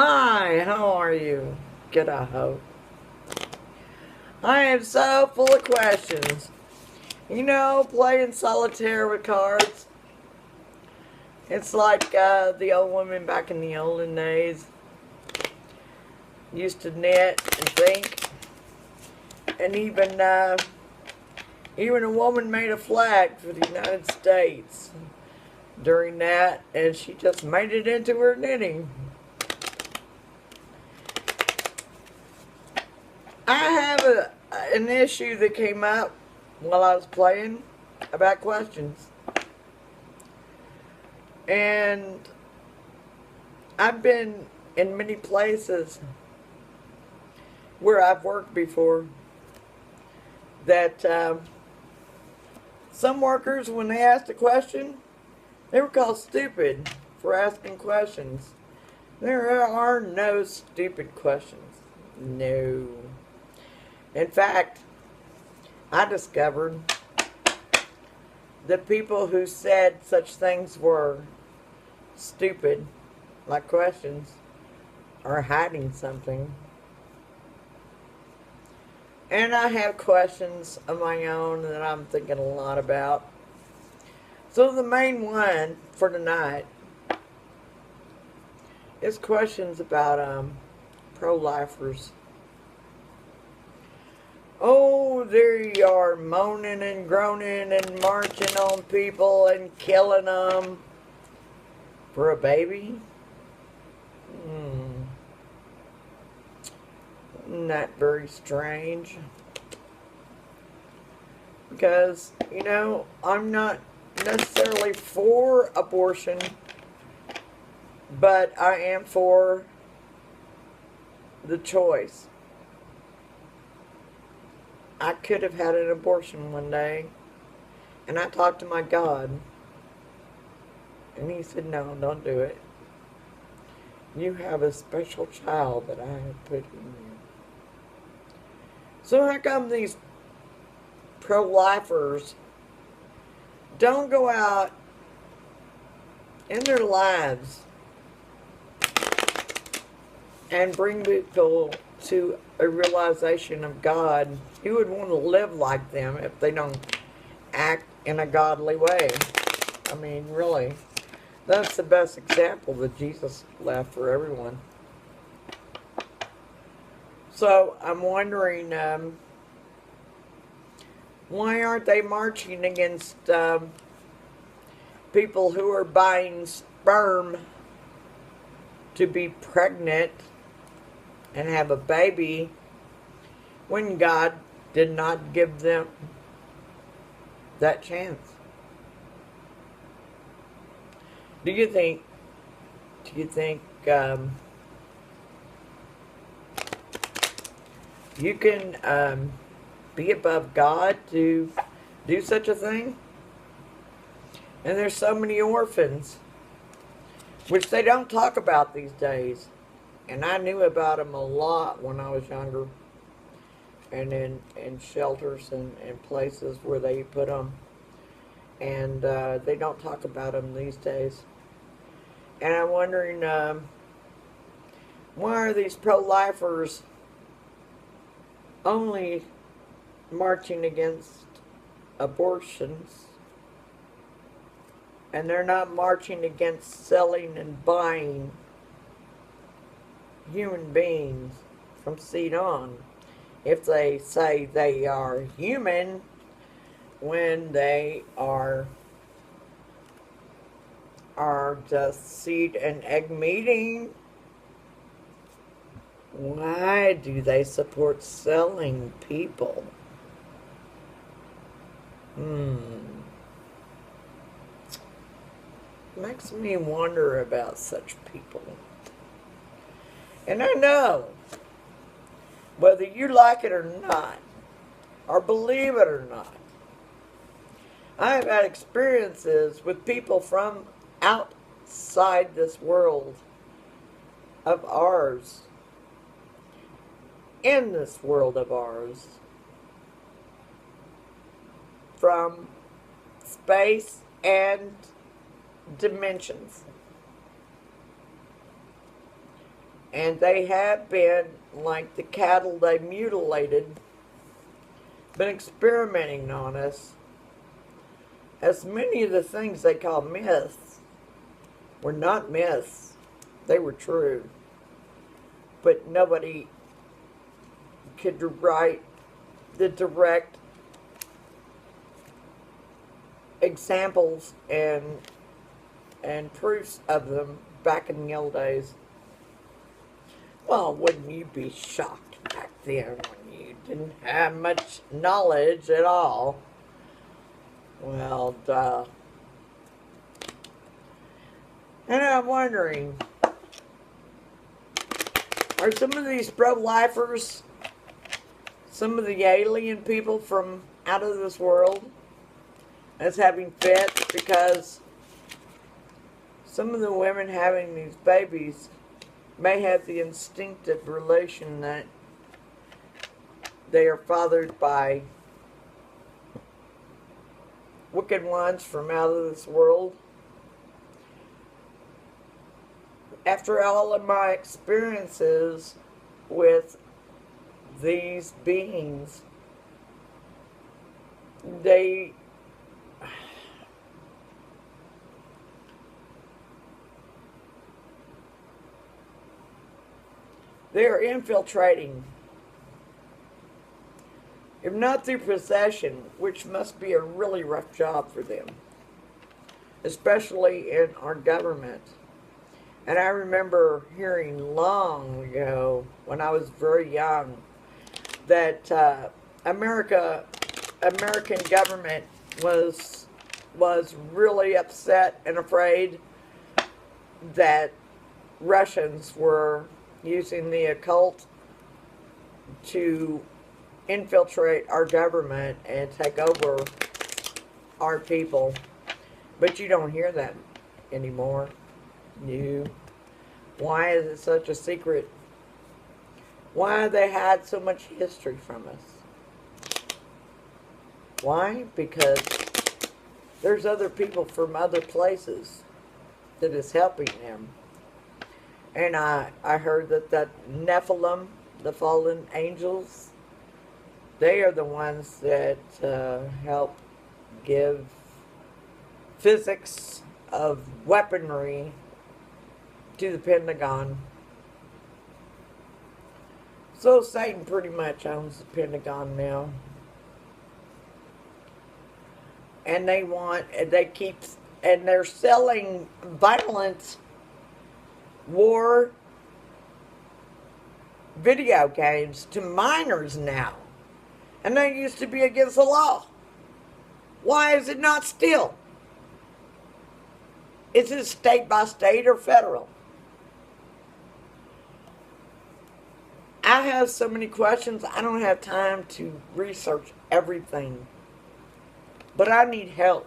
Hi, how are you? Good, I hope. I am so full of questions. Playing solitaire with cards. It's like the old women back in the olden days used to knit and think. And even a woman made a flag for the United States during that, and she just made it into her knitting. I have an issue that came up while I was playing about questions. And I've been in many places where I've worked before that some workers, when they asked a question, they were called stupid for asking questions. There are no stupid questions. No. In fact, I discovered that people who said such things were stupid, like questions, are hiding something. And I have questions of my own that I'm thinking a lot about. So the main one for tonight is questions about pro-lifers. Oh, there you are, moaning and groaning and marching on people and killing them for a baby? Not very strange. Because, I'm not necessarily for abortion, but I am for the choice. I could have had an abortion one day, and I talked to my God, and he said, no, don't do it. You have a special child that I have put in you. So how come these pro-lifers don't go out in their lives and bring people to a realization of God? You would want to live like them if they don't act in a godly way. I mean, really. That's the best example that Jesus left for everyone. So I'm wondering, why aren't they marching against people who are buying sperm to be pregnant and have a baby when God did not give them that chance? Do you think you can be above God to do such a thing? And there's so many orphans, which they don't talk about these days. And I knew about them a lot when I was younger, and in shelters and places where they put them. And they don't talk about them these days. And I'm wondering, why are these pro-lifers only marching against abortions, and they're not marching against selling and buying human beings from seed on, if they say they are human when they are just seed and egg meeting? Why do they support selling people? Makes me wonder about such people. And I know, whether you like it or not, or believe it or not, I have had experiences with people from outside this world of ours, in this world of ours, from space and dimensions. And they have been, like the cattle they mutilated, been experimenting on us. As many of the things they call myths were not myths. They were true. But nobody could write the direct examples and proofs of them back in the old days. Well, wouldn't you be shocked back then when you didn't have much knowledge at all? Well, duh. And I'm wondering, are some of these pro-lifers some of the alien people from out of this world that's having fits because some of the women having these babies may have the instinctive relation that they are fathered by wicked ones from out of this world. After all of my experiences with these beings, they are infiltrating, if not through possession, which must be a really rough job for them, especially in our government. And I remember hearing long ago, when I was very young, that American government was really upset and afraid that Russians were using the occult to infiltrate our government and take over our people. But you don't hear that anymore. Why is it such a secret? Why have they had so much history from us? Why? Because there's other people from other places that is helping them. And I heard that Nephilim, the fallen angels, they are the ones that help give physics of weaponry to the Pentagon. So Satan pretty much owns the Pentagon now. And they're selling violent war video games to minors now. And they used to be against the law. Why is it not still? Is it state by state or federal? I have so many questions, I don't have time to research everything. But I need help.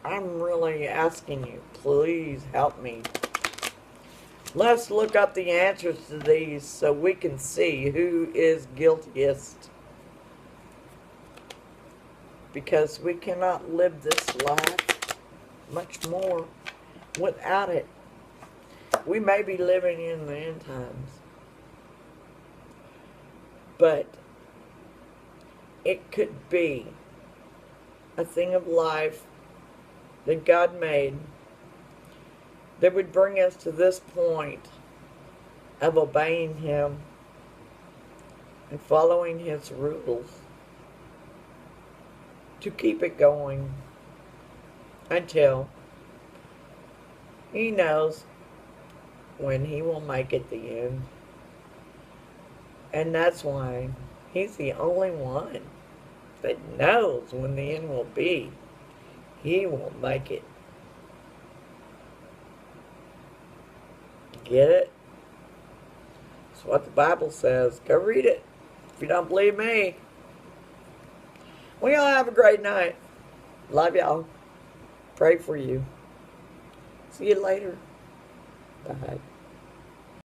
I'm really asking you, please help me. Let's look up the answers to these so we can see who is guiltiest. Because we cannot live this life much more without it. We may be living in the end times, but it could be a thing of life that God made that would bring us to this point of obeying Him and following His rules to keep it going until He knows when He will make it the end. And that's why He's the only one that knows when the end will be. He will make it. Get it? That's what the Bible says. Go read it if you don't believe me. Well, y'all have a great night. Love y'all. Pray for you. See you later. Bye.